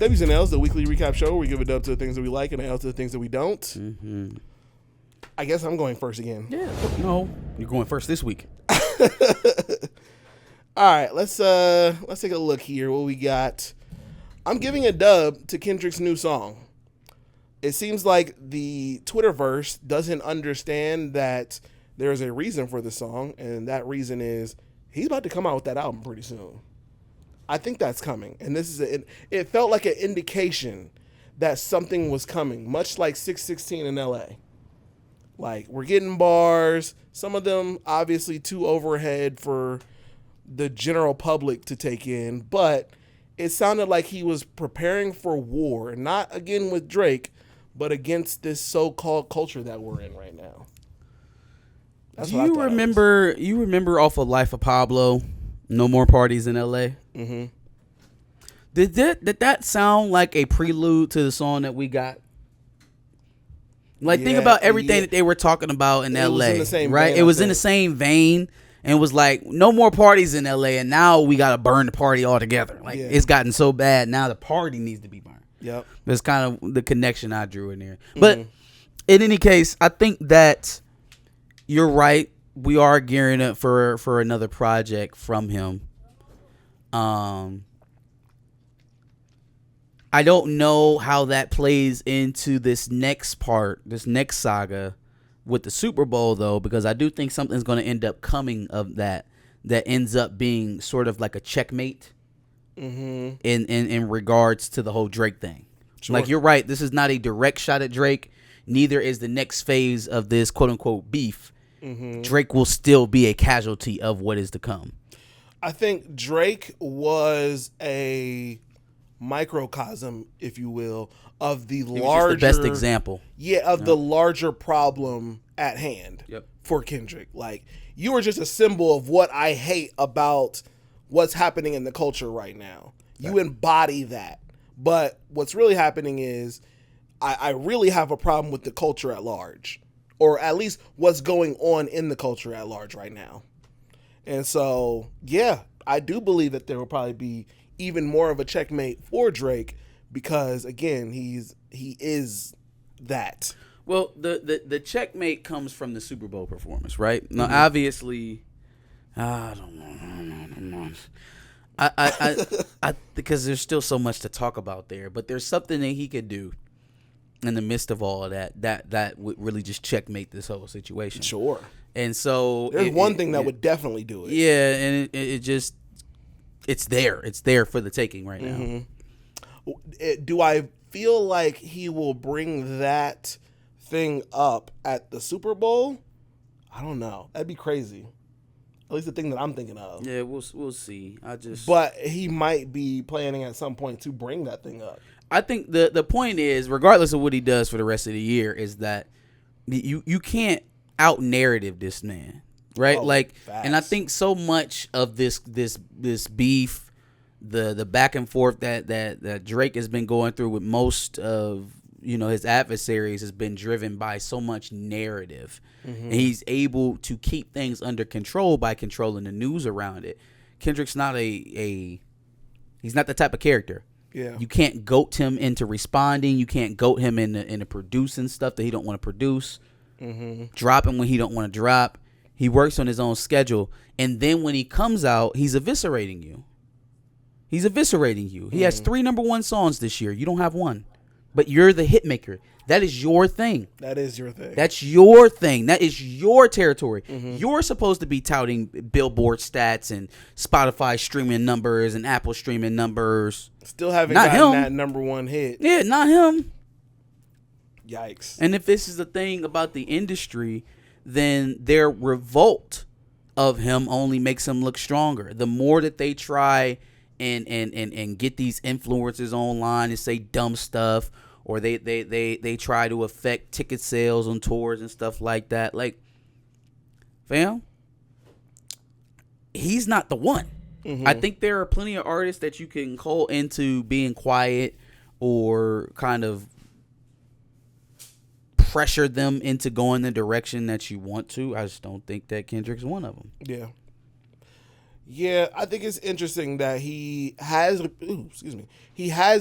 W's and L's, the weekly recap show where we give a dub to the things that we like and an L to the things that we don't. Mm-hmm. I guess I'm going first again. Yeah. No, you're going first this week. All right, let's take a look here. What we got? I'm giving a dub to Kendrick's new song. It seems like the Twitterverse doesn't understand that there's a reason for the song, and that reason is he's about to come out with that album pretty soon. I think that's coming, and this is it felt like an indication that something was coming, much like 616 in LA. Like, we're getting bars, some of them obviously too overhead for the general public to take in, but it sounded like he was preparing for war, not again with Drake, but against this so-called culture that we're in right now. That's Do you remember? You remember off of Life of Pablo, No More Parties in L.A.? Mm-hmm. Did that sound like a prelude to the song that we got? Like, think about everything that they were talking about in L.A. Was in the same right? Vein, it was in the same vein, and it was like no more parties in L.A. And now we gotta burn the party altogether. Like, it's gotten so bad now the party needs to be burned. Yep, that's kind of the connection I drew in there. But in any case, I think that you're right. We are gearing up for another project from him. I don't know how that plays into this next saga with the Super Bowl, though, because I do think something's going to end up coming of that ends up being sort of like a checkmate in regards to the whole Drake thing. Sure. Like, you're right. This is not a direct shot at Drake. Neither is the next phase of this quote unquote beef. Drake will still be a casualty of what is to come. I think Drake was a microcosm, if you will, of the larger, the best example. The larger problem at hand for Kendrick. Like, you were just a symbol of what I hate about what's happening in the culture right now. You embody that. But what's really happening is I really have a problem with the culture at large, or at least what's going on in the culture at large right now. And so, I do believe that there will probably be even more of a checkmate for Drake because, again, he is that. Well, the checkmate comes from the Super Bowl performance, right? Now, obviously, I don't know. I because there's still so much to talk about there, but there's something that he could do in the midst of all of that would really just checkmate this whole situation. Sure. And so there's one thing that would definitely do it. Yeah, and it just it's there for the taking right now. Do I feel like he will bring that thing up at the Super Bowl? I don't know. That'd be crazy. At least the thing that I'm thinking of. Yeah, we'll see. But he might be planning at some point to bring that thing up. I think the point is, regardless of what he does for the rest of the year, is that you can't out narrative this man, right? Facts. And I think so much of this beef, the back and forth that Drake has been going through with most of his adversaries has been driven by so much narrative. And he's able to keep things under control by controlling the news around it. Kendrick's not he's not the type of character. Yeah. You can't goat him into responding. You can't goat him into producing stuff that he don't want to produce. Dropping when he don't want to drop. He works on his own schedule. And then when he comes out, he's eviscerating you. He has 3 number 1 songs this year. You don't have one. But you're the hit maker. That is your thing. That's your thing. That is your territory. You're supposed to be touting Billboard stats and Spotify streaming numbers and Apple streaming numbers. Still haven't gotten that number 1 hit. Yeah, not him. Yikes. And if this is the thing about the industry, then their revolt of him only makes him look stronger. The more that they try and get these influencers online and say dumb stuff, or they try to affect ticket sales on tours and stuff like that. Like, fam, he's not the one. I think there are plenty of artists that you can call into being quiet or kind of pressure them into going the direction that you want to. I just don't think that Kendrick's one of them. Yeah, I think it's interesting that he has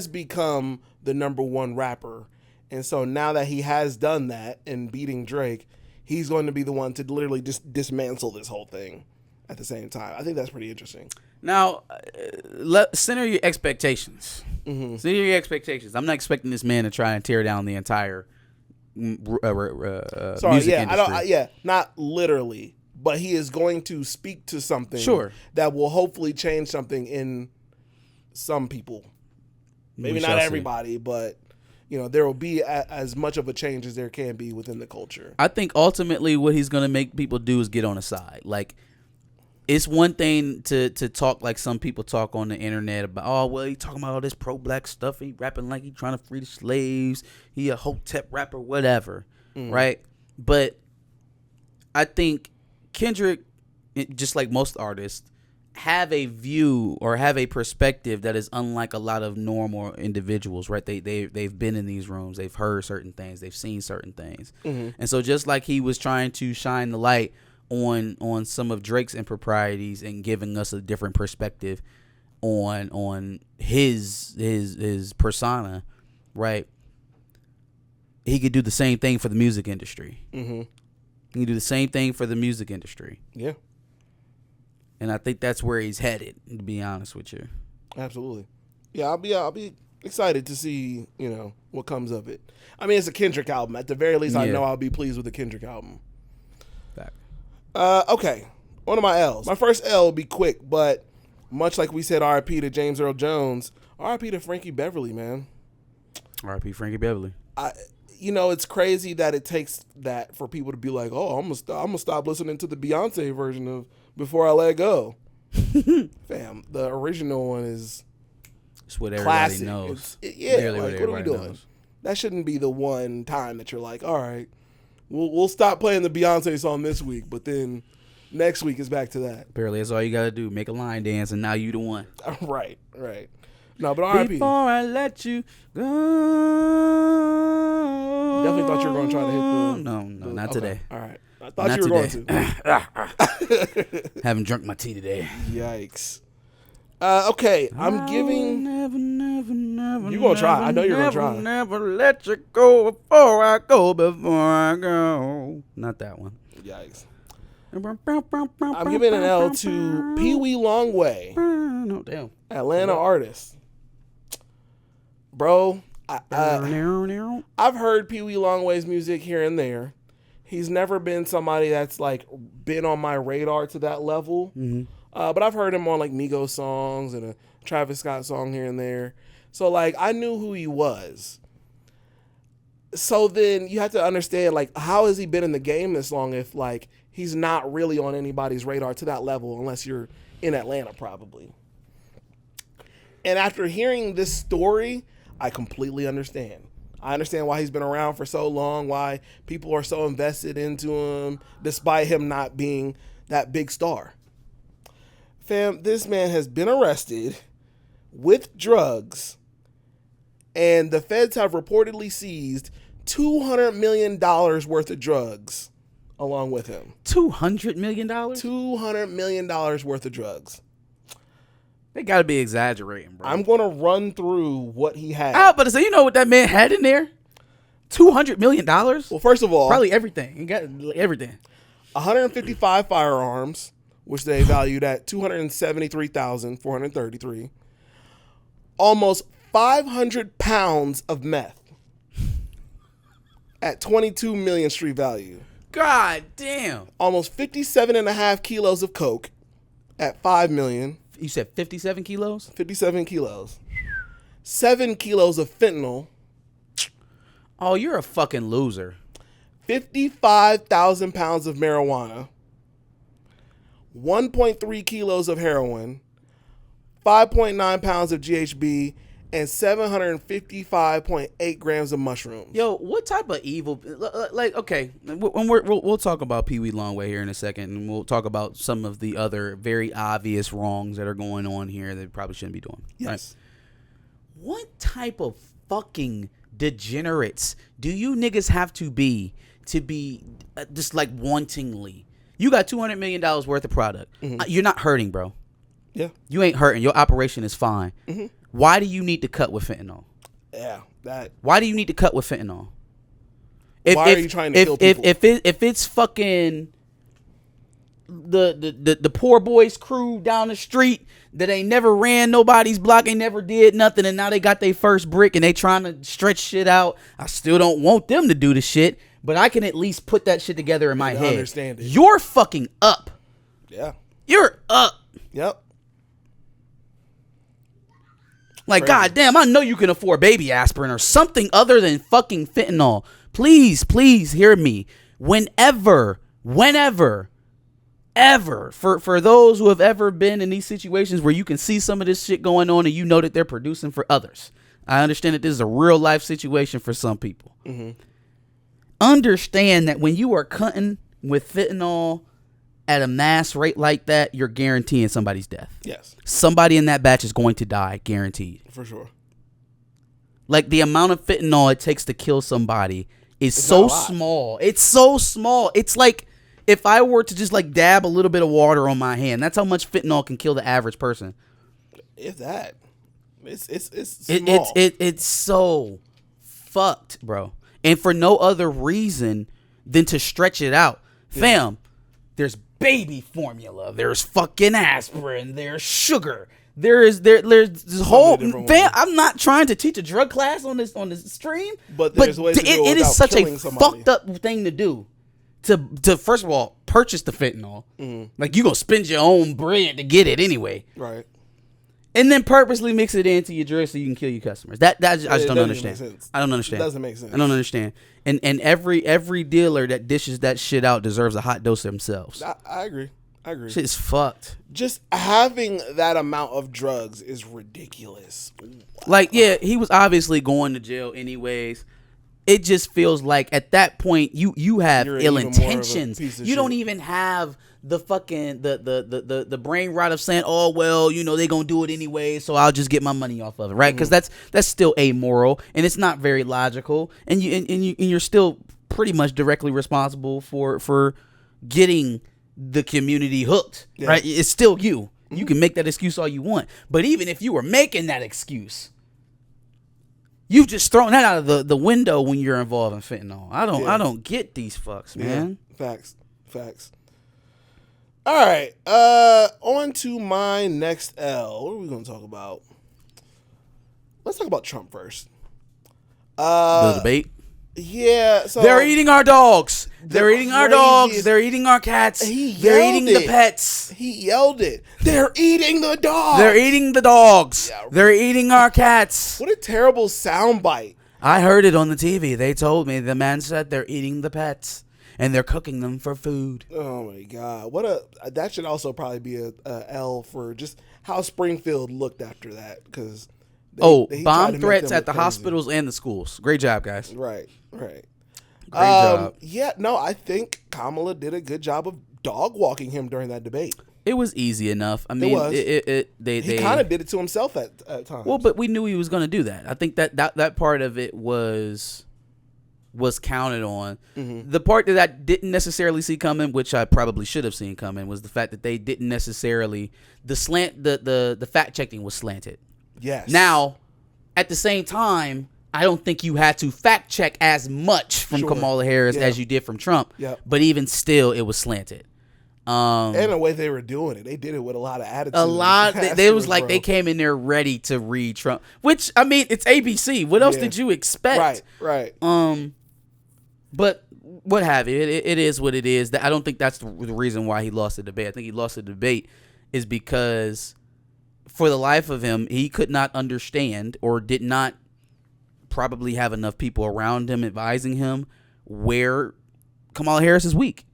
become the number one rapper. And so now that he has done that and beating Drake, he's going to be the one to literally just dismantle this whole thing at the same time. I think that's pretty interesting. Now, center your expectations. Mm-hmm. Center your expectations. I'm not expecting this man to try and tear down the entire music industry. Not literally, but he is going to speak to something that will hopefully change something in some people. Maybe not everybody, but there will be as much of a change as there can be within the culture. I think ultimately what he's going to make people do is get on the side. Like, it's one thing to talk like some people talk on the internet about, he talking about all this pro-black stuff. He rapping like he trying to free the slaves. He a Hotep rapper, whatever, right? But I think Kendrick, just like most artists, have a view or have a perspective that is unlike a lot of normal individuals, right? They've been in these rooms, they've heard certain things, they've seen certain things, and so just like he was trying to shine the light on some of Drake's improprieties and giving us a different perspective on his persona, right? He could do the same thing for the music industry. Mm-hmm. He can do the same thing for the music industry. Yeah. And I think that's where he's headed, to be honest with you. Absolutely. Yeah, I'll be excited to see, what comes of it. I mean, it's a Kendrick album. At the very least, I know I'll be pleased with the Kendrick album. Fact. Okay. One of my L's. My first L will be quick, but much like we said RIP to James Earl Jones, RIP to Frankie Beverly, man. RIP Frankie Beverly. It's crazy that it takes that for people to be like, oh, I'm gonna stop listening to the Beyonce version of Before I Let Go. Fam, the original one is it's what classic. Everybody knows. What are we doing? Knows. That shouldn't be the one time that you're like, all right, we'll stop playing the Beyonce song this week, but then next week is back to that. Apparently, that's all you gotta do. Make a line dance, and now you the one. Right. No, but R.I.P. Before I let you go. Definitely thought you were going to try to hit the... No, not today. All right. I thought not you were today. Going to. Haven't drunk my tea today. Yikes. Okay, I'm giving... Never, you're going to try. I know you're going to try. Never let you go before I go. Not that one. Yikes. I'm giving an L to Pee Wee Longway. No, damn. Atlanta artist. Bro, I've heard Pee Wee Longway's music here and there. He's never been somebody that's like been on my radar to that level. Mm-hmm. But I've heard him on like Migos songs and a Travis Scott song here and there. So like I knew who he was. So then you have to understand like how has he been in the game this long if like he's not really on anybody's radar to that level unless you're in Atlanta probably. And after hearing this story, I completely understand. I understand why he's been around for so long, why people are so invested into him, despite him not being that big star. Fam, this man has been arrested with drugs, and the feds have reportedly seized $200 million worth of drugs along with him. $200 million? $200 million worth of drugs. They got to be exaggerating, bro. I'm going to run through what he had. But so you know what that man had in there? $200 million? Well, first of all, probably everything. He got everything. 155 firearms, which they valued at $273,433. Almost 500 pounds of meth at 22 million street value. God damn. Almost 57.5 kilos of coke at 5 million. You said 57 kilos? 57 kilos. 7 kilos of fentanyl. Oh, you're a fucking loser. 55,000 pounds of marijuana. 1.3 kilos of heroin. 5.9 pounds of GHB. And 755.8 grams of mushrooms. Yo, what type of evil? Like, okay, when we'll talk about Pee Wee Longway here in a second, and we'll talk about some of the other very obvious wrongs that are going on here that we probably shouldn't be doing. Yes. Right? What type of fucking degenerates do you niggas have to be just like wantingly? You got $200 million worth of product. Mm-hmm. You're not hurting, bro. Yeah. You ain't hurting. Your operation is fine. Mm-hmm. Why do you need to cut with fentanyl? Yeah. Why do you need to cut with fentanyl? Why are you trying to kill people? If it's fucking the poor boys crew down the street that ain't never ran nobody's block, ain't never did nothing, and now they got their first brick and they trying to stretch shit out, I still don't want them to do the shit, but I can at least put that shit together in my head. Understand it. You're fucking up. Yeah. You're up. Yep. Like, Crazy. goddamn, I know you can afford baby aspirin or something other than fucking fentanyl. Please hear me. Whenever, ever, for those who have ever been in these situations where you can see some of this shit going on and you know that they're producing for others. I understand that this is a real life situation for some people. Mm-hmm. Understand that when you are cutting with fentanyl at a mass rate like that, you're guaranteeing somebody's death. Yes. Somebody in that batch is going to die, guaranteed. For sure. Like, the amount of fentanyl it takes to kill somebody is so small. It's so small. It's like if I were to just like dab a little bit of water on my hand, that's how much fentanyl can kill the average person. If that. It's small. It's so fucked, bro. And for no other reason than to stretch it out. Yeah. Fam, there's baby formula, there's fucking aspirin, there's sugar, there's this whole fam. I'm not trying to teach a drug class on this stream, but ways to it is such a fucked up thing to do. To first of all purchase the fentanyl, like you gonna spend your own bread to get it anyway, right? And then purposely mix it into your drug so you can kill your customers. I just don't understand. I don't understand. It doesn't make sense. I don't understand. And every dealer that dishes that shit out deserves a hot dose themselves. I agree. Shit is fucked. Just having that amount of drugs is ridiculous. Like, yeah, he was obviously going to jail anyways. It just feels like at that point you have ill intentions. You don't even have the fucking the brain rot of saying, oh well, you know, they gonna do it anyway, so I'll just get my money off of it, right? Because that's still amoral and it's not very logical, and you're still pretty much directly responsible for getting the community hooked, right? It's still you. You can make that excuse all you want, but even if you were making that excuse, you've just thrown that out of the window when you're involved in fentanyl. I don't get these fucks, man. Yeah. Facts. All right. On to my next L. What are we going to talk about? Let's talk about Trump first. The debate? Yeah. So they're eating our dogs. They're eating our dogs. They're eating our cats. They're eating the pets. He yelled it. They're eating the dogs. They're eating the dogs. Yeah. They're eating our cats. What a terrible soundbite. I heard it on the TV. They told me the man said they're eating the pets and they're cooking them for food. Oh my God. That should also probably be a L for just how Springfield looked after that, because bomb threats at the hospitals and the schools. Great job, guys. Right. Great job. Yeah, no, I think Kamala did a good job of dog walking him during that debate. It was easy enough. I mean, he kind of did it to himself at times. Well, but we knew he was going to do that. I think that part of it was counted on. Mm-hmm. The part that I didn't necessarily see coming, which I probably should have seen coming, was the fact that they didn't necessarily the fact checking was slanted. Yes. Now, at the same time, I don't think you had to fact check as much from Kamala Harris as you did from Trump. Yep. But even still, it was slanted. And the way they were doing it, they did it with a lot of attitude. They was like they came in there ready to read Trump. Which, I mean, it's ABC. What else did you expect? Right. But what have you? It is what it is. I don't think that's the reason why he lost the debate. I think he lost the debate is because, for the life of him, he could not understand or did not probably have enough people around him advising him where Kamala Harris is weak.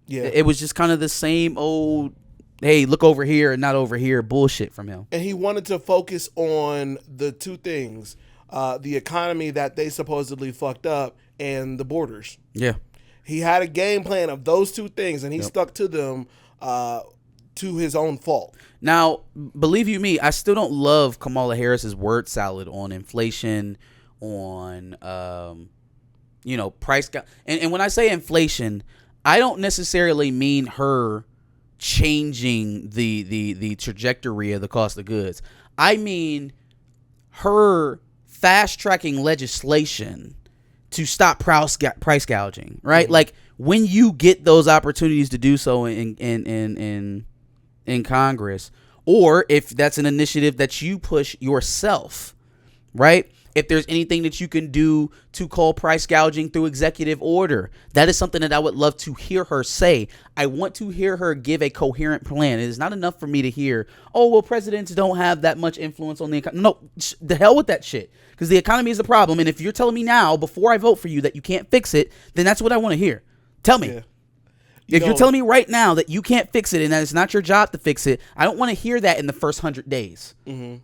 Yeah, it was just kind of the same old, hey, look over here and not over here bullshit from him. And he wanted to focus on the two things, the economy that they supposedly fucked up and the borders. Yeah. He had a game plan of those two things, and he stuck to them to his own fault. Now, believe you me, I still don't love Kamala Harris's word salad on inflation, on price. And when I say inflation, I don't necessarily mean her changing the trajectory of the cost of goods. I mean, her fast tracking legislation to stop price gouging, right? Like when you get those opportunities to do so in Congress, or if that's an initiative that you push yourself, right? If there's anything that you can do to call price gouging through executive order, that is something that I would love to hear her say. I want to hear her give a coherent plan. It is not enough for me to hear, oh, well, presidents don't have that much influence on the economy. No, the hell with that shit. Because the economy is the problem. And if you're telling me now, before I vote for you, that you can't fix it, then that's what I want to hear. Tell me. Yeah. You're telling me right now that you can't fix it and that it's not your job to fix it, I don't want to hear that in the first 100 days. Mm-hmm.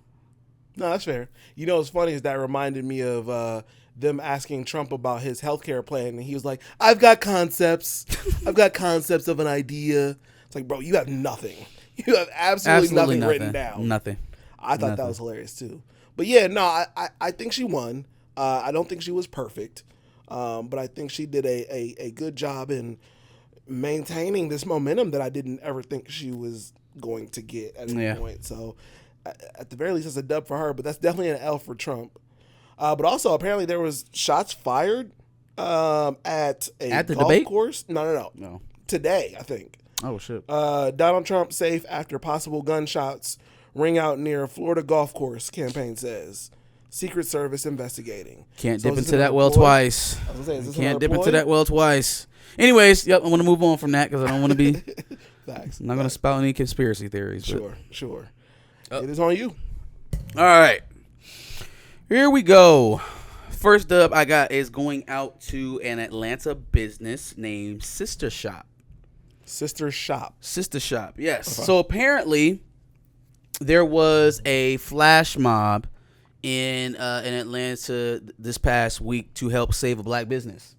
No, that's fair. You know what's funny is that reminded me of them asking Trump about his healthcare plan, and he was like, I've got concepts. I've got concepts of an idea. It's like, bro, you have nothing. You have absolutely nothing written down. Nothing. I thought that was hilarious, too. But, yeah, no, I think she won. I don't think she was perfect, but I think she did a good job in maintaining this momentum that I didn't ever think she was going to get at any point. So, at the very least, it's a dub for her, but that's definitely an L for Trump. But also, apparently, there was shots fired at the golf debate course. No. Today, I think. Oh shit. Donald Trump safe after possible gunshots ring out near Florida golf course. Campaign says. Secret Service investigating. Can't dip into that well twice. Can't dip into that well twice. Anyways, yep, I want to move on from that because I don't want to be. Facts. I'm not going to spout any conspiracy theories. Sure. It is on you. All right. Here we go. First up I got is going out to an Atlanta business named Sister Shop. Sister Shop, yes. Okay. So apparently there was a flash mob in Atlanta this past week to help save a black business.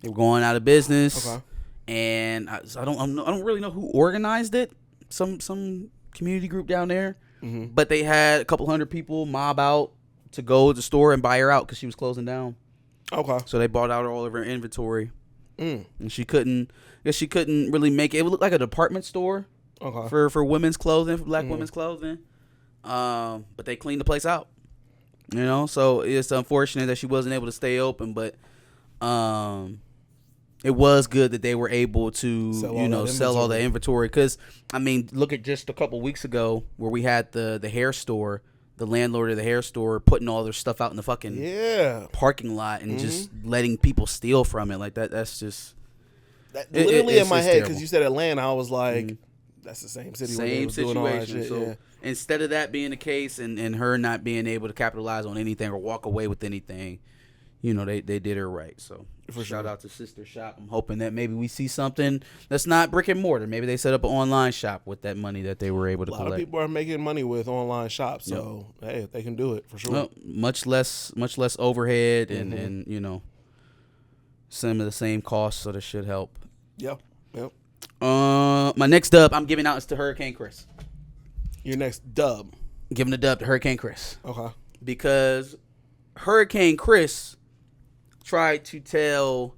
They were going out of business. Okay. And I don't really know who organized it. Some community group down there, but they had a couple hundred people mob out to go to the store and buy her out because she was closing down. Okay. So they bought out all of her inventory, and she couldn't really make it. It would look like a department store, for women's clothing, for black women's clothing. But they cleaned the place out. You know, so it's unfortunate that she wasn't able to stay open, but it was good that they were able to, sell all the inventory. Because, I mean, look at just a couple weeks ago where we had the hair store, the landlord of the hair store putting all their stuff out in the fucking parking lot and just letting people steal from it. Like, that's just... literally in my head, because you said Atlanta, I was like, that's the same city where they was doing all that shit. So instead of that being the case and her not being able to capitalize on anything or walk away with anything, they did her right. So shout out to Sister Shop. I'm hoping that maybe we see something that's not brick and mortar. Maybe they set up an online shop with that money that they were able to collect. A lot of people are making money with online shops, so hey, they can do it for sure. Well, much less overhead and some of the same costs, so that should help. Yep. My next dub I'm giving out is to Hurricane Chris. Your next dub? Giving the dub to Hurricane Chris. Okay. Because Hurricane Chris tried to tell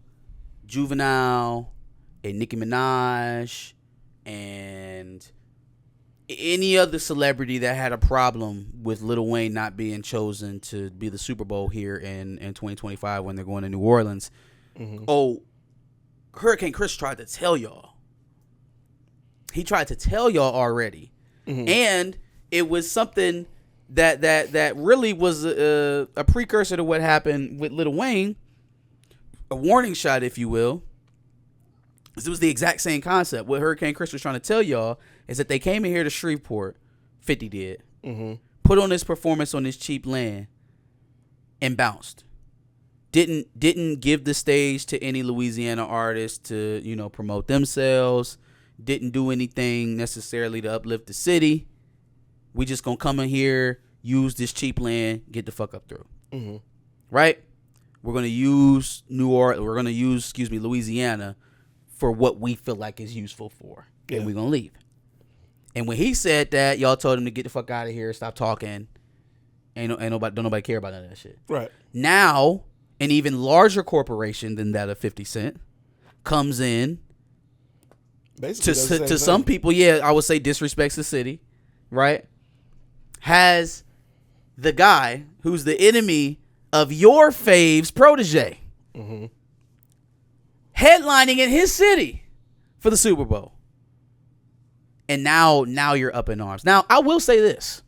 Juvenile and Nicki Minaj and any other celebrity that had a problem with Lil Wayne not being chosen to be the Super Bowl here in 2025 when they're going to New Orleans. Oh, Hurricane Chris tried to tell y'all. He tried to tell y'all already. And it was something that really was a precursor to what happened with Lil Wayne. A warning shot, if you will. It was the exact same concept. What Hurricane Chris was trying to tell y'all is that they came in here to Shreveport, 50 did, put on this performance on this cheap land, and bounced. Didn't give the stage to any Louisiana artists to, promote themselves. Didn't do anything necessarily to uplift the city. We just gonna come in here, use this cheap land, get the fuck up through. Right? We're gonna use Louisiana for what we feel like is useful for. Yeah. And we're gonna leave. And when he said that, y'all told him to get the fuck out of here, stop talking. Don't nobody care about none of that shit. Right. Now, an even larger corporation than that of 50 Cent comes in Basically, does the same to some thing. people, yeah, I would say disrespects the city, right? Has the guy who's the enemy of your fave's protege headlining in his city for the Super Bowl. And now you're up in arms. Now, I will say this.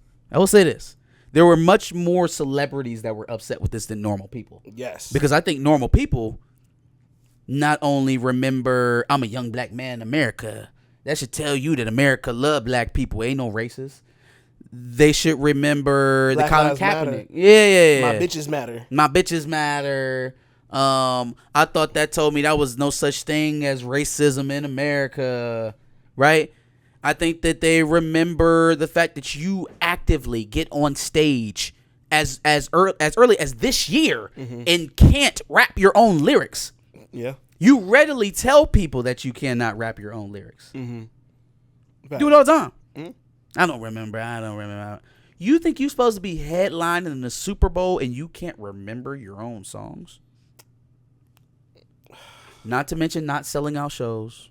There were much more celebrities that were upset with this than normal people. Yes. Because I think normal people not only remember, I'm a young black man in America. That should tell you that America love black people. Ain't no racist. They should remember Black the Colin Lives Matter. Kaepernick. Yeah. My bitches matter. My bitches matter. I thought that told me that was no such thing as racism in America, right? I think that they remember the fact that you actively get on stage as early as this year and can't rap your own lyrics. Yeah. You readily tell people that you cannot rap your own lyrics. Mm-hmm. Do it all the time. I don't remember. You think you're supposed to be headlining in the Super Bowl and you can't remember your own songs? Not to mention not selling out shows.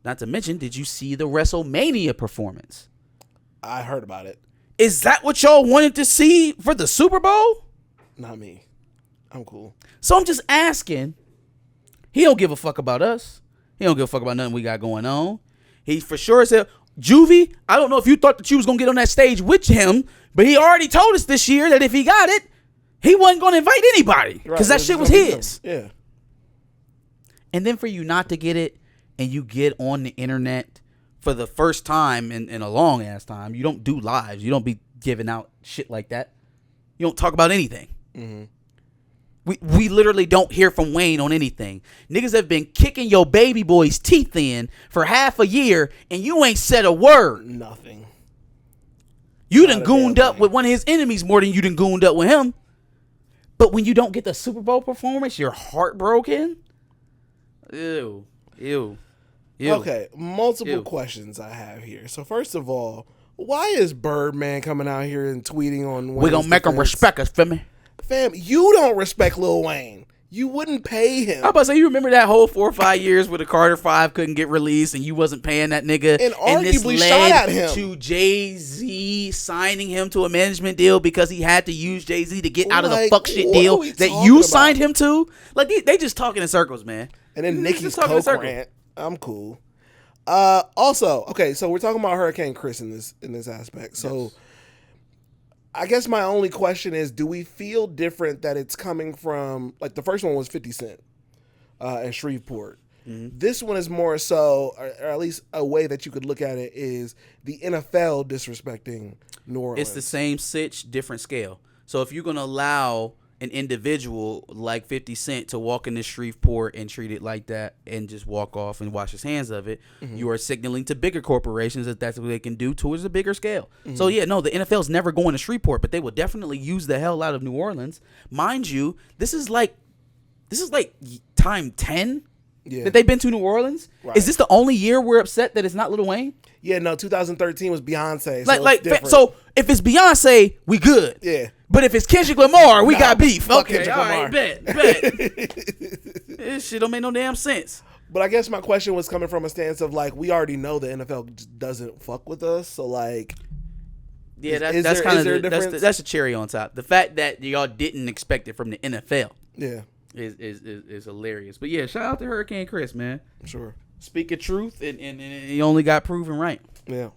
Not to mention, did you see the WrestleMania performance? I heard about it. Is that what y'all wanted to see for the Super Bowl? Not me. I'm cool. So I'm just asking. He don't give a fuck about us. He don't give a fuck about nothing we got going on. He for sure said, Juvie, I don't know if you thought that you was going to get on that stage with him, but he already told us this year that if he got it, he wasn't going to invite anybody because that shit was his. Yeah. And then for you not to get it and you get on the internet for the first time in a long ass time, you don't do lives. You don't be giving out shit like that. You don't talk about anything. We literally don't hear from Wayne on anything. Niggas have been kicking your baby boy's teeth in for half a year and you ain't said a word. Nothing. You done gooned up with one of his enemies more than you done gooned up with him. But when you don't get the Super Bowl performance, you're heartbroken. Ew. Okay, multiple questions I have here. So first of all, why is Birdman coming out here and tweeting on We gonna make him respect us, feel me? Fam, you don't respect Lil Wayne. You wouldn't pay him. I was about to say, you remember that whole 4 or 5 years where the Carter 5 couldn't get released and you wasn't paying that nigga? And arguably this shot led at him. to Jay-Z signing him to a management deal because he had to use Jay-Z to get out of the Like, fuck shit what deal are we that talking you about? signed him to. Like, they just talking in circles, man. And then They Nicki's just talking in coke circles. rant. I'm cool. Also, okay, so we're talking about Hurricane Chris in this aspect. So Yes. I guess my only question is, do we feel different that it's coming from, like the first one was 50 Cent in Shreveport. This one is more so, or at least a way that you could look at it is the NFL disrespecting New Orleans. It's the same sitch, different scale. So if you're going to allow an individual like 50 Cent to walk into Shreveport and treat it like that and just walk off and wash his hands of it, you are signaling to bigger corporations that that's what they can do towards a bigger scale. So yeah, no, the NFL's never going to Shreveport, but they will definitely use the hell out of New Orleans. Mind you, this is like time 10 that they've been to New Orleans. Right. Is this the only year we're upset that it's not Lil Wayne? Yeah, no, 2013 was Beyonce. So if it's Beyonce, we good. Yeah. But if it's Kendrick Lamar, we got beef. Fuck Okay, Kendrick all Lamar. right, bet. This shit don't make no damn sense. But I guess my question was coming from a stance of like, we already know the NFL just doesn't fuck with us. So like, yeah, is that's there kind a of difference? that's a cherry on top. The fact that y'all didn't expect it from the NFL, yeah, is hilarious. But yeah, shout out to Hurricane Chris, man. Sure. Speak of truth, and he only got proven right. Yeah.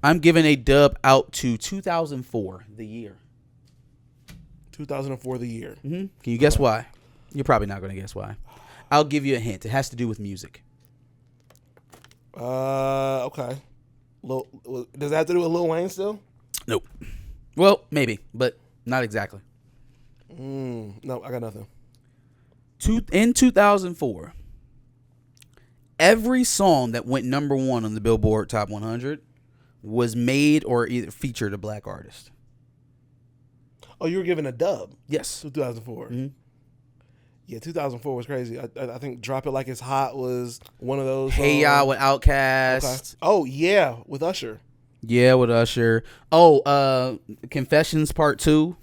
I'm giving a dub out to 2004, the year. 2004, the year. Mm-hmm. Can you guess why? You're probably not going to guess why. I'll give you a hint. It has to do with music. Okay. Does that have to do with Lil Wayne still? Nope. Well, maybe, but not exactly. No, I got nothing. In 2004, every song that went number one on the Billboard Top 100 was made or either featured a black artist. Oh, you were giving a dub? Yes. 2004. Mm-hmm. Yeah, 2004 was crazy. I think Drop It Like It's Hot was one of those. Hey Ya with Outkast. Okay. Oh, yeah, with Usher. Yeah, with Usher. Oh, Confessions Part 2,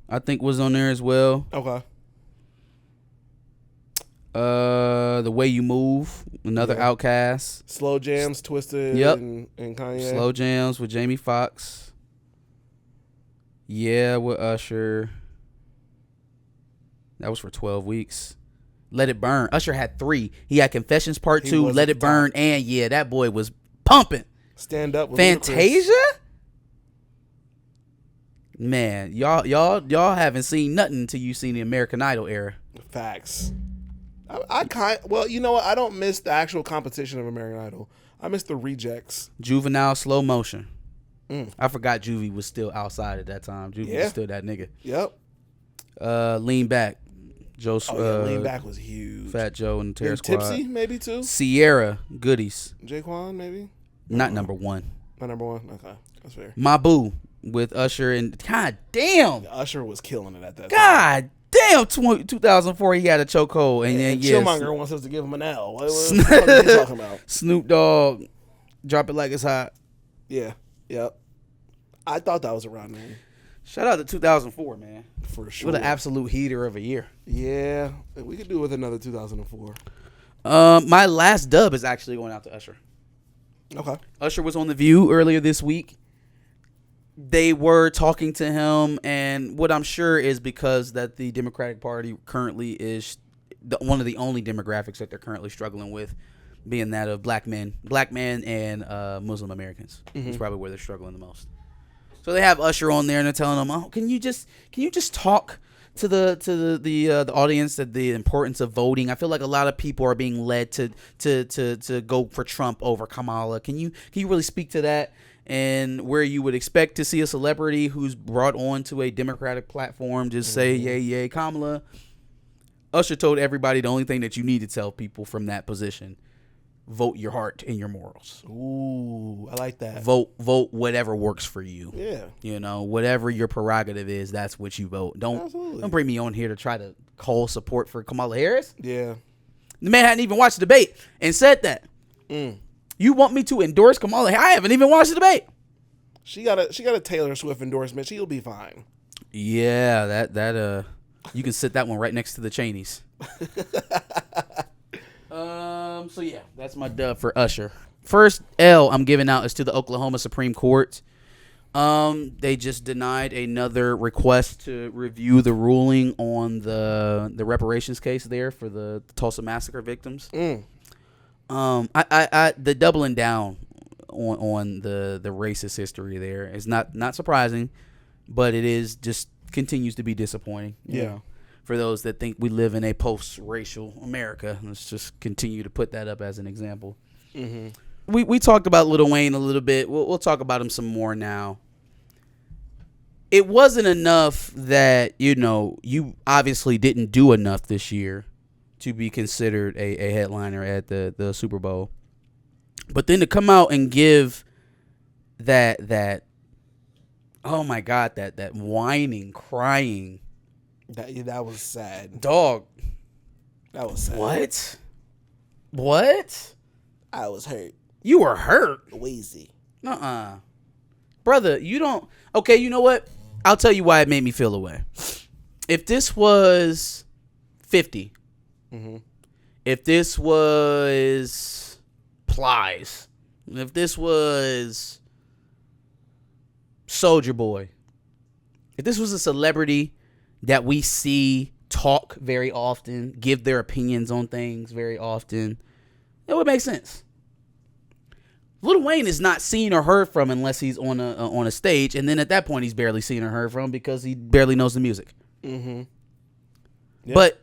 I think was on there as well. Okay. The Way You Move, another Outkast. Slow Jams, Twisted, Yep. and Kanye. Slow Jams with Jamie Foxx. Yeah, with Usher. That was for 12 weeks. Let It Burn. Usher had 3. He had Confessions Part 2, Let It Burn, and that boy was pumping. Stand Up with Fantasia? Man, y'all haven't seen nothing until you seen the American Idol era. Facts. Well, you know what? I don't miss the actual competition of American Idol. I miss the rejects. Juvenile, Slow Motion. I forgot Juvie was still outside at that time. Juvie was still that nigga. Yep. Lean Back. Lean Back was huge. Fat Joe and the Terror Squad. Tipsy, maybe too. Sierra, Goodies. Jaquan, maybe. Not number 1. Not number 1. Okay, that's fair. My Boo with Usher and God damn, Usher was killing it at that time. God damn, 2004 he had a chokehold and then Chillmonger wants us to give him an L. What are you talking about? Snoop Dogg, Drop It Like It's Hot. Yeah. Yep. I thought that was around then. Shout out to 2004, man. For sure. What an absolute heater of a year. Yeah, we could do with another 2004. My last dub is actually going out to Usher. Okay. Usher was on The View earlier this week. They were talking to him, and what I'm sure is because that the Democratic Party currently is one of the only demographics that they're currently struggling with, being that of black men and Muslim Americans. It's probably where they're struggling the most. So they have Usher on there, and they're telling him, "Oh, can you just talk to the audience that the importance of voting? I feel like a lot of people are being led to go for Trump over Kamala. Can you really speak to that? And where you would expect to see a celebrity who's brought on to a Democratic platform just say yay Kamala." Usher told everybody the only thing that you need to tell people from that position: vote your heart and your morals. Ooh, I like that. Vote whatever works for you. Yeah. You know, whatever your prerogative is, that's what you vote. Don't bring me on here to try to call support for Kamala Harris. Yeah. The man hadn't even watched the debate and said that. You want me to endorse Kamala Harris? I haven't even watched the debate. She got a Taylor Swift endorsement. She'll be fine. Yeah, that you can sit that one right next to the Cheneys. So yeah, that's my dub for Usher. First L I'm giving out is to the Oklahoma Supreme Court. They just denied another request to review the ruling on the reparations case there for the Tulsa massacre victims. The doubling down on the racist history there is not surprising, but it is just continues to be disappointing. You know, for those that think we live in a post-racial America. Let's just continue to put that up as an example. We talked about Lil Wayne a little bit. We'll talk about him some more now. It wasn't enough that, you obviously didn't do enough this year to be considered a headliner at the Super Bowl. But then to come out and give that oh my God, that whining, crying. That was sad. Dog. That was sad. What? I was hurt. You were hurt? Wheezy. Brother, you don't... Okay, you know what? I'll tell you why it made me feel away. If this was 50, if this was Plies, if this was Soulja Boy, if this was a celebrity that we see talk very often, give their opinions on things very often, it would make sense. Lil Wayne is not seen or heard from unless he's on a stage, and then at that point he's barely seen or heard from because he barely knows the music. Yep. But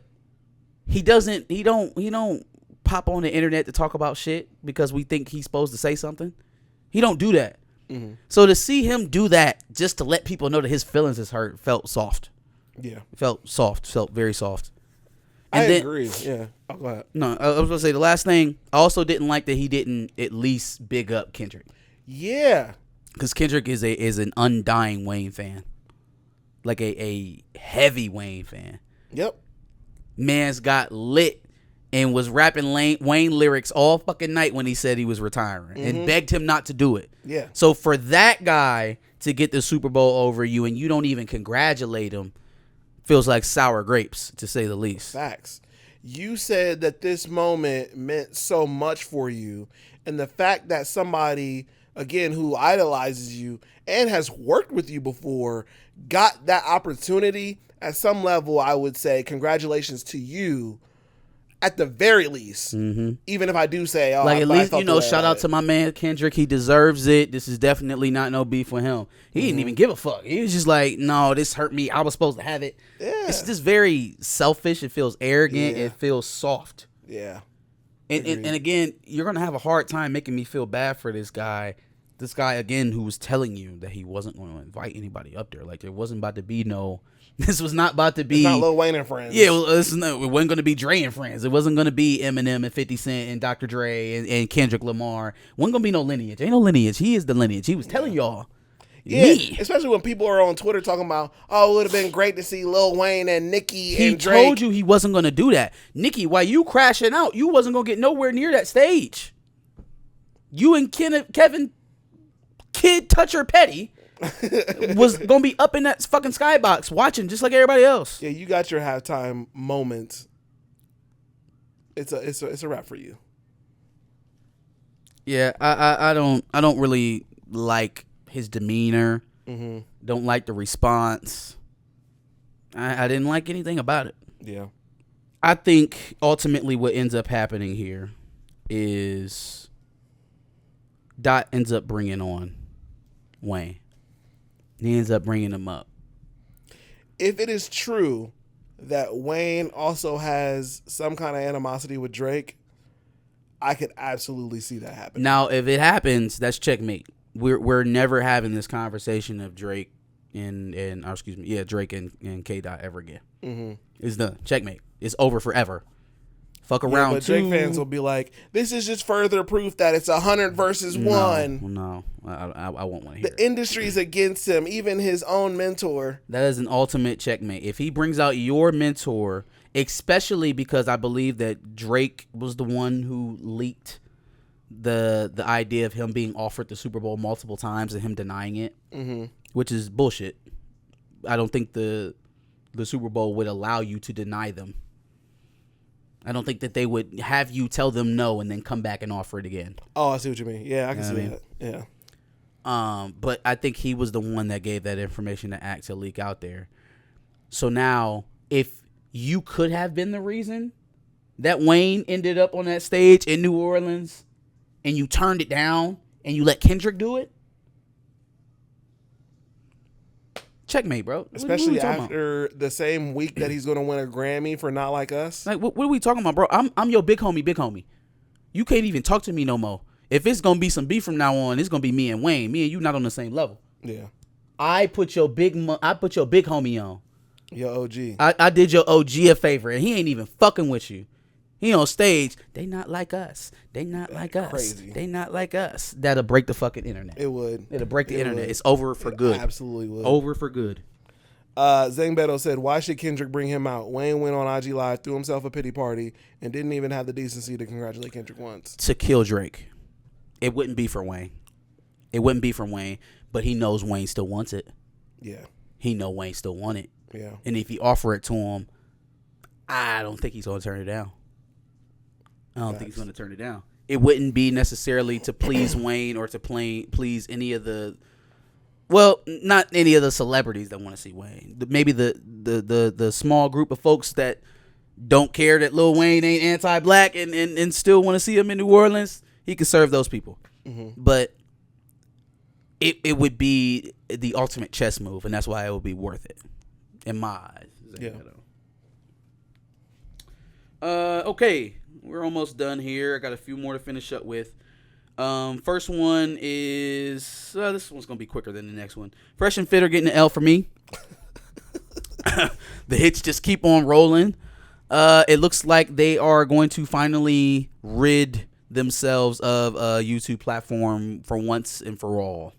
he don't pop on the internet to talk about shit because we think he's supposed to say something. He don't do that. So to see him do that just to let people know that his feelings is hurt felt soft. Yeah. Felt very soft. And I agree. Yeah. Oh, go ahead. No, I was going to say the last thing, I also didn't like that he didn't at least big up Kendrick. Yeah. Because Kendrick is an undying Wayne fan. Like a heavy Wayne fan. Yep. Man's got lit and was rapping Wayne lyrics all fucking night when he said he was retiring and begged him not to do it. Yeah. So for that guy to get the Super Bowl over you and you don't even congratulate him feels like sour grapes, to say the least. Facts. You said that this moment meant so much for you, and the fact that somebody, again, who idolizes you and has worked with you before got that opportunity, at some level, I would say congratulations to you at the very least. Mm-hmm. Even if I do say, oh, like at least, shout out to to my man Kendrick. He deserves it. This is definitely not no beef for him. He didn't even give a fuck. He was just like, no, this hurt me. I was supposed to have it. Yeah. It's just very selfish. It feels arrogant. Yeah. It feels soft. Yeah. And again, you're going to have a hard time making me feel bad for this guy. This guy, again, who was telling you that he wasn't going to invite anybody up there. Like, there wasn't about to be this was not about to be. It's not Lil Wayne and friends. Yeah, it wasn't going to be Dre and friends. It wasn't going to be Eminem and 50 Cent and Dr. Dre and Kendrick Lamar. Wasn't going to be no lineage. Ain't no lineage. He is the lineage. He was telling y'all. Yeah, me. Especially when people are on Twitter talking about, oh, it would have been great to see Lil Wayne and Nicki and Drake. He told you he wasn't going to do that. Nicki, while you crashing out, you wasn't going to get nowhere near that stage. You and Kevin Kid Toucher Petty was going to be up in that fucking skybox watching just like everybody else. Yeah, you got your halftime moment. It's a wrap for you. Yeah, I don't really like his demeanor. Mm-hmm. Don't like the response. I didn't like anything about it. Yeah. I think ultimately what ends up happening here is Dot ends up bringing on Wayne. He ends up bringing him up. If it is true that Wayne also has some kind of animosity with Drake, I could absolutely see that happen. Now, if it happens, that's checkmate. We're never having this conversation of Drake Drake and K Dot ever again. Mm-hmm. It's done. Checkmate. It's over forever. Fuck around. But Drake fans will be like, "This is just further proof that it's 100 versus 1." No, I won't want to hear it. The industry's against him, even his own mentor. That is an ultimate checkmate. If he brings out your mentor, especially because I believe that Drake was the one who leaked the idea of him being offered the Super Bowl multiple times and him denying it, mm-hmm. which is bullshit. I don't think the Super Bowl would allow you to deny them. I don't think that they would have you tell them no and then come back and offer it again. Oh, I see what you mean. Yeah, I can see that. Yeah. But I think he was the one that gave that information to Act to leak out there. So now, if you could have been the reason that Wayne ended up on that stage in New Orleans and you turned it down and you let Kendrick do it, checkmate, bro. Especially after the same week that he's going to win a Grammy for Not Like Us. Like, what are we talking about, bro? I'm your big homie. You can't even talk to me no more. If it's going to be some beef from now on, it's going to be me and Wayne. Me and you not on the same level. Yeah. I put your big homie on. Your OG. I did your OG a favor, and he ain't even fucking with you. He on stage. They not like us. They not like us. Crazy. They not like us. That'll break the fucking internet. It would. It'll break the internet. It's over for good. Absolutely would. Over for good. Zane Beto said, why should Kendrick bring him out? Wayne went on IG Live, threw himself a pity party, and didn't even have the decency to congratulate Kendrick once. To kill Drake. It wouldn't be for Wayne. It wouldn't be for Wayne, but he knows Wayne still wants it. Yeah. He know Wayne still want it. Yeah. And if he offer it to him, I don't think he's going to turn it down. I don't think he's going to turn it down. It wouldn't be necessarily to please Wayne or to please any of the, well, not any of the celebrities that want to see Wayne. Maybe the small group of folks that don't care that Lil Wayne ain't anti-black and still want to see him in New Orleans. He could serve those people. Mm-hmm. But it would be the ultimate chess move, and that's why it would be worth it in my eyes. Yeah. Okay. We're almost done here. I got a few more to finish up with. First one is... this one's going to be quicker than the next one. Fresh and Fit are getting an L for me. The hits just keep on rolling. It looks like they are going to finally rid themselves of a YouTube platform for once and for all.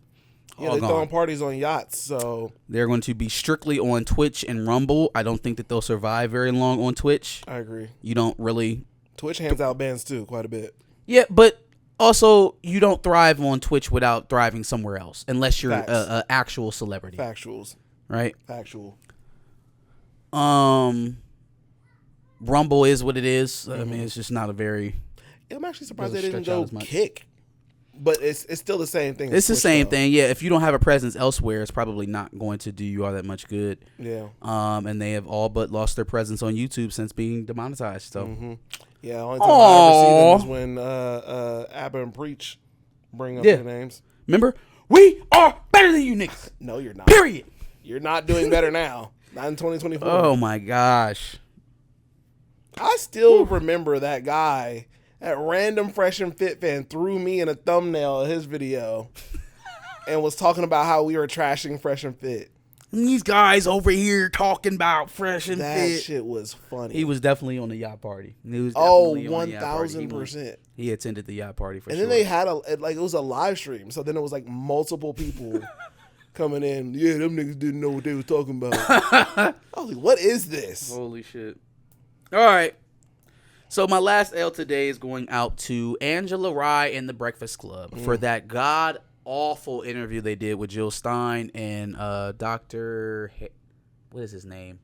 Yeah, they're throwing parties on yachts, so... They're going to be strictly on Twitch and Rumble. I don't think that they'll survive very long on Twitch. I agree. You don't really... Twitch hands out bans too, quite a bit. Yeah, but also you don't thrive on Twitch without thriving somewhere else, unless you're a actual celebrity. Factuals, right? Factual. Rumble is what it is. I mean, it's just not a very. I'm actually surprised they doesn't didn't stretch out go as much. Kick. But it's still the same thing. It's the Twitch, same though. thing, yeah. If you don't have a presence elsewhere, it's probably not going to do you all that much good. Yeah. And they have all but lost their presence on YouTube since being demonetized. So, Yeah, the only time I ever see them is when Abba and Preach bring up their names. Remember, we are better than you niggas. No, you're not. Period. You're not doing better now. Not in 2024. Oh my gosh. I still remember that guy. That random Fresh and Fit fan threw me in a thumbnail of his video and was talking about how we were trashing Fresh and Fit. These guys over here talking about Fresh and That Fit. shit was funny. He was definitely on the yacht party. He was Oh, definitely on the yacht party. 1,000%. He attended the yacht party for And sure. then they had it was a live stream. So then it was like multiple people coming in. Yeah, them niggas didn't know what they was talking about. I was like, what is this? Holy shit. All right. So my last L today is going out to Angela Rye and the Breakfast Club for that god awful interview they did with Jill Stein and Dr. What is his name?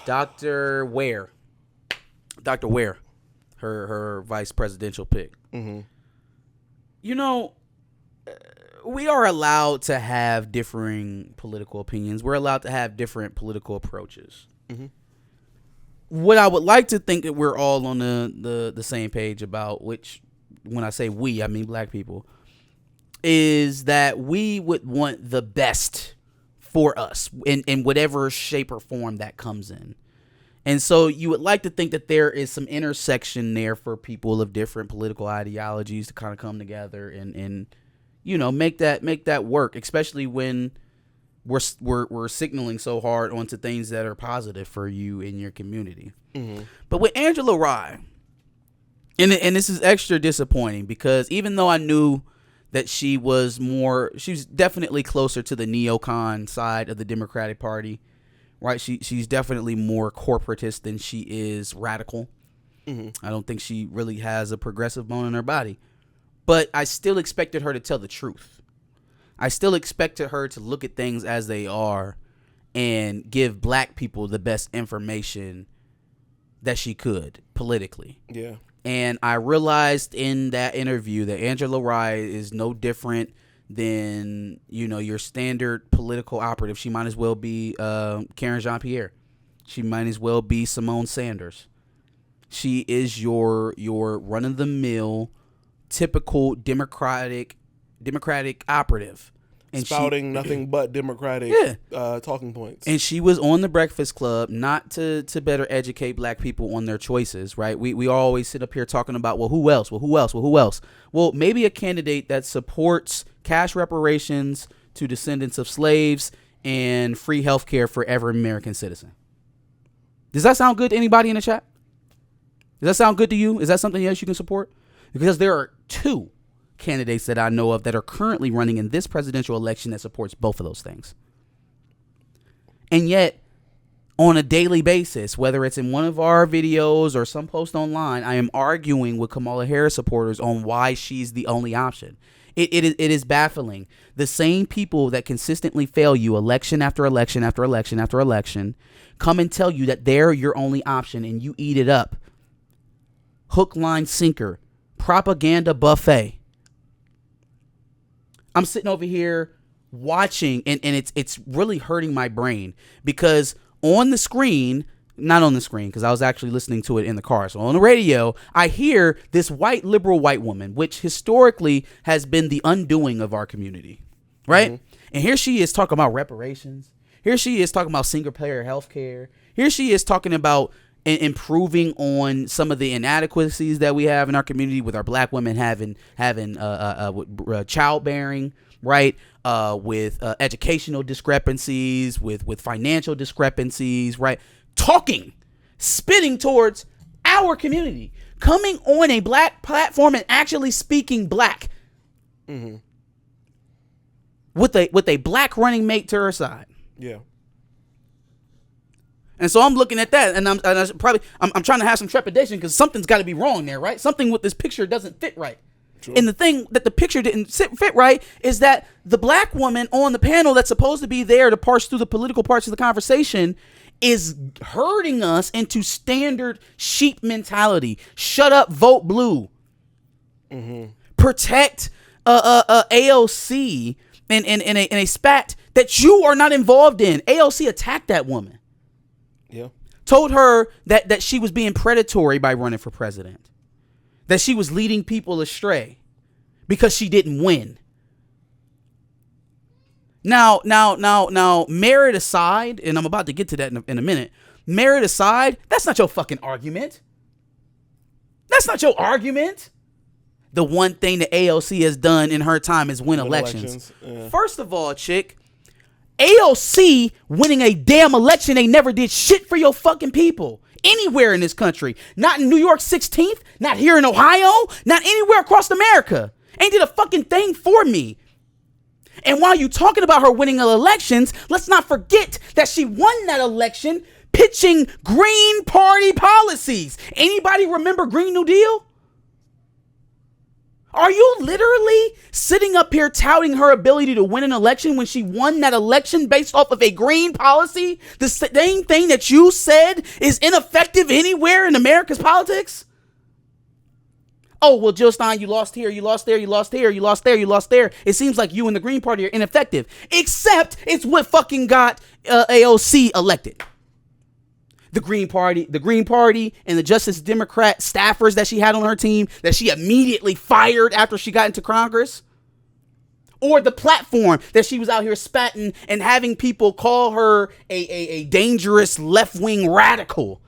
Dr. Ware. Dr. Ware, her vice presidential pick. Mm-hmm. You know, we are allowed to have differing political opinions. We're allowed to have different political approaches. Mm-hmm. What I would like to think that we're all on the same page about, which when I say we, I mean black people, is that we would want the best for us in whatever shape or form that comes in. And so you would like to think that there is some intersection there for people of different political ideologies to kind of come together and you know, make that work, especially when we're signaling so hard onto things that are positive for you in your community. Mm-hmm. But with Angela Rye, and this is extra disappointing because even though I knew that she was definitely closer to the neocon side of the Democratic Party, right? She's definitely more corporatist than she is radical. Mm-hmm. I don't think she really has a progressive bone in her body, but I still expected her to tell the truth. I still expected her to look at things as they are and give black people the best information that she could politically. Yeah. And I realized in that interview that Angela Rye is no different than, you know, your standard political operative. She might as well be Karen Jean-Pierre. She might as well be Simone Sanders. She is your run-of-the-mill, typical Democratic operative. And spouting nothing but Democratic talking points. And she was on the Breakfast Club not to better educate black people on their choices, right? We always sit up here talking about, well, who else? Well, maybe a candidate that supports cash reparations to descendants of slaves and free health care for every American citizen. Does that sound good to anybody in the chat? Does that sound good to you? Is that something else you can support? Because there are two candidates that I know of that are currently running in this presidential election that supports both of those things. And yet, on a daily basis, whether it's in one of our videos or some post online, I am arguing with Kamala Harris supporters on why she's the only option. It is baffling. The same people that consistently fail you election after election after election after election come and tell you that they're your only option and you eat it up. Hook, line, sinker. Propaganda buffet. I'm sitting over here watching, and it's really hurting my brain because on the screen, not on the screen, because I was actually listening to it in the car. So on the radio, I hear this liberal white woman, which historically has been the undoing of our community, right? Mm-hmm. And here she is talking about reparations. Here she is talking about single-payer health care. Here she is talking about improving on some of the inadequacies that we have in our community with our black women having childbearing, right? With educational discrepancies, with financial discrepancies, right? Spitting towards our community, coming on a black platform and actually speaking black, mm-hmm. with a black running mate to her side. Yeah. And so I'm looking at that, and I'm trying to have some trepidation because something's got to be wrong there, right? Something with this picture doesn't fit right. True. And the thing that the picture didn't fit right is that the black woman on the panel that's supposed to be there to parse through the political parts of the conversation is herding us into standard sheep mentality. Shut up, vote blue. Protect AOC in a spat that you are not involved in. AOC attacked that woman. Yeah. Told her that she was being predatory by running for president. That she was leading people astray because she didn't win. Now, merit aside, and I'm about to get to that in a minute. Merit aside, that's not your fucking argument. That's not your argument. The one thing that AOC has done in her time is win elections. Yeah. First of all, chick, AOC winning a damn election, they never did shit for your fucking people. Anywhere in this country. Not in New York 16th, not here in Ohio, not anywhere across America. Ain't did a fucking thing for me. And while you talking about her winning elections, let's not forget that she won that election pitching Green Party policies. Anybody remember Green New Deal? Are you literally sitting up here touting her ability to win an election when she won that election based off of a green policy? The same thing that you said is ineffective anywhere in America's politics? Oh, well, Jill Stein, you lost here, you lost there, you lost here, you lost there, you lost there. It seems like you and the Green Party are ineffective. Except it's what fucking got AOC elected. The Green Party and the Justice Democrat staffers that she had on her team that she immediately fired after she got into Congress. Or the platform that she was out here spatting and having people call her a dangerous left-wing radical.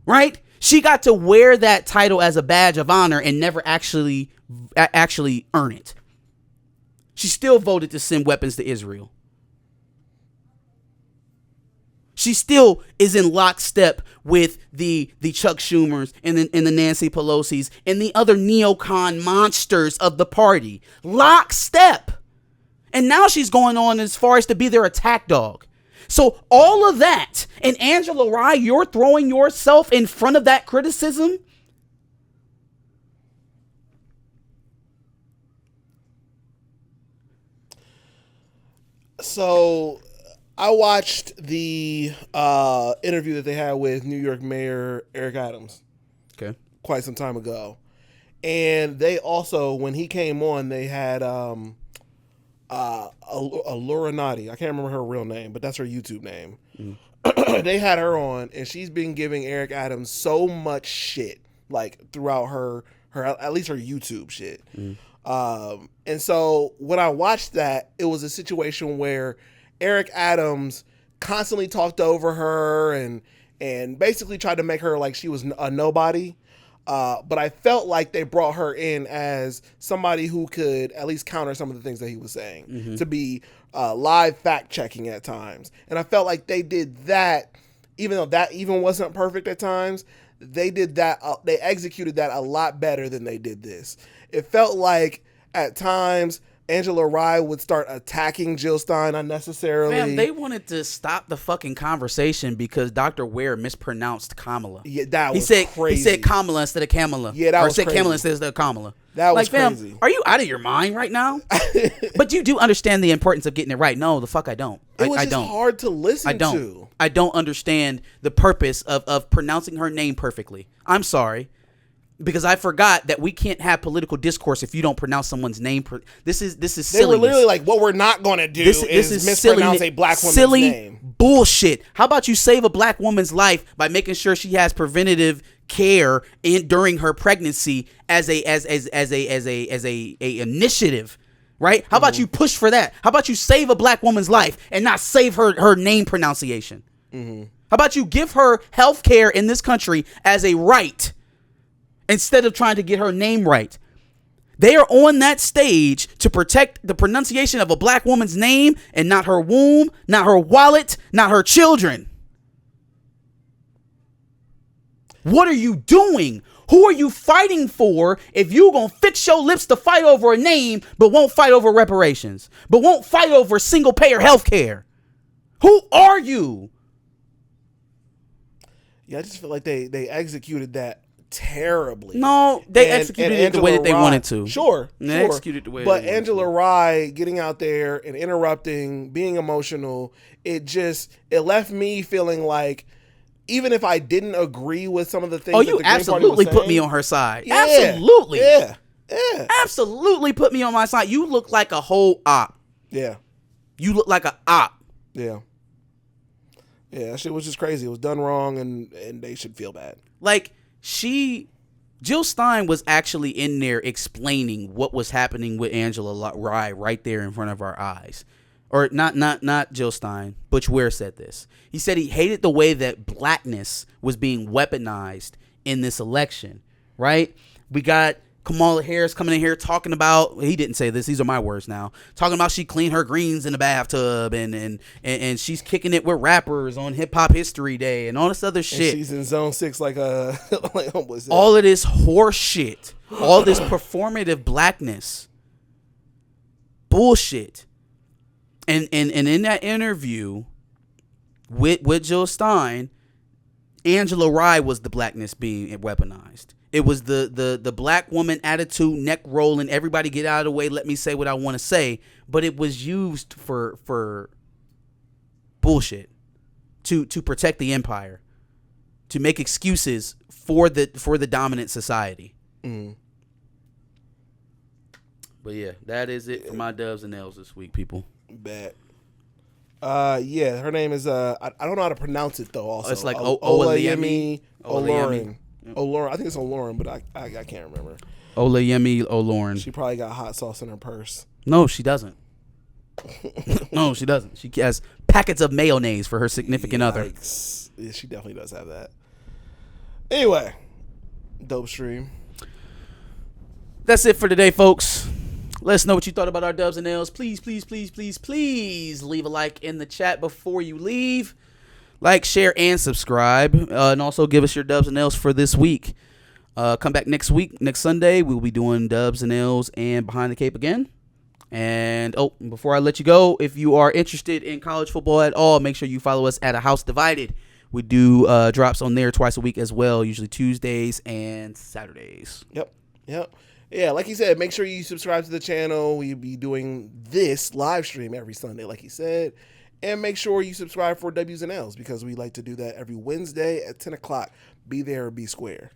Right? She got to wear that title as a badge of honor and never actually earn it. She still voted to send weapons to Israel. She still is in lockstep with the Chuck Schumers and the Nancy Pelosi's and the other neocon monsters of the party. Lockstep. And now she's going on as far as to be their attack dog. So all of that, and Angela Rye, you're throwing yourself in front of that criticism? So I watched the interview that they had with New York Mayor Eric Adams. Okay. Quite some time ago. And they also, when he came on, they had Laura Nadi. I can't remember her real name, but that's her YouTube name. They had her on, and she's been giving Eric Adams so much shit, like throughout her at least her YouTube shit. And so when I watched that, it was a situation where Eric Adams constantly talked over her and basically tried to make her like she was a nobody. But I felt like they brought her in as somebody who could at least counter some of the things that he was saying, to be live fact checking at times. And I felt like they did that, even though that even wasn't perfect at times. They did that. They executed that a lot better than they did this. It felt like at times Angela Rye would start attacking Jill Stein unnecessarily. Man, they wanted to stop the fucking conversation because Dr. Ware mispronounced Kamala. Yeah, that was crazy. He said Kamala instead of Kamala. Yeah, that was crazy. Or said Kamala instead of Kamala. That was crazy. Fam, are you out of your mind right now? But you do understand the importance of getting it right. No, the fuck I don't. It was I just don't. hard to listen to. I don't understand the purpose of pronouncing her name perfectly. I'm sorry. Because I forgot that we can't have political discourse if you don't pronounce someone's name. This is silliness. They were literally like, what we're not going to do is mispronounce a black woman's name. Bullshit. How about you save a black woman's life by making sure she has preventative care during her pregnancy as a initiative, right? How about you push for that? How about you save a black woman's life and not save her name pronunciation? How about you give her health care in this country as a right? Instead of trying to get her name right. They are on that stage to protect the pronunciation of a black woman's name and not her womb, not her wallet, not her children. What are you doing? Who are you fighting for if you gonna fix your lips to fight over a name but won't fight over reparations, but won't fight over single payer health care? Who are you? Yeah, I just feel like they executed that terribly. No, they executed it the way that they wanted to. Sure. They executed it the way But they wanted Angela to. Rye getting out there and interrupting, being emotional, it left me feeling like, even if I didn't agree with some of the things, Oh, that you the Green Party absolutely was put me saying, on her side. yeah, Absolutely. Yeah. Absolutely put me on my side. You look like a whole op. Yeah. You look like a op. Yeah. Yeah, that shit was just crazy. It was done wrong, and they should feel bad. Like, Jill Stein was actually in there explaining what was happening with Angela Rye right there in front of our eyes. Or not Jill Stein. Butch Ware said this. He said he hated the way that blackness was being weaponized in this election, right? We got Kamala Harris coming in here talking about, he didn't say this, these are my words now, talking about she cleaned her greens in the bathtub and she's kicking it with rappers on Hip Hop History Day and all this other shit. And she's in zone 6 like what's that? All of this horse shit, all this performative blackness, bullshit. And in that interview with Jill Stein, Angela Rye was the blackness being weaponized. It was the black woman attitude, neck rolling, everybody get out of the way, let me say what I want to say. But it was used for bullshit, to protect the empire, to make excuses for the dominant society. Mm. But yeah, that is it for my dubs and L's this week, people. Bet. Yeah, her name is I don't know how to pronounce it though. Also, it's like Olayemi Olorin. Olorin. I think it's Olorin, but I can't remember. Olayemi Olorin. She probably got hot sauce in her purse. No, she doesn't. No, she doesn't. She has packets of mayonnaise for her significant other. Yeah, she definitely does have that. Anyway, dope stream. That's it for today, folks. Let us know what you thought about our dubs and L's. Please, please, please, please, please leave a like in the chat before you leave. Like, share, and subscribe. And also give us your dubs and L's for this week. Come back next week, next Sunday. We'll be doing dubs and L's and Behind the Cape again. And, before I let you go, if you are interested in college football at all, make sure you follow us at A House Divided. We do drops on there twice a week as well, usually Tuesdays and Saturdays. Yep. Yeah, like he said, make sure you subscribe to the channel. We'll be doing this live stream every Sunday, like he said. And make sure you subscribe for W's and L's because we like to do that every Wednesday at 10 o'clock. Be there or be square.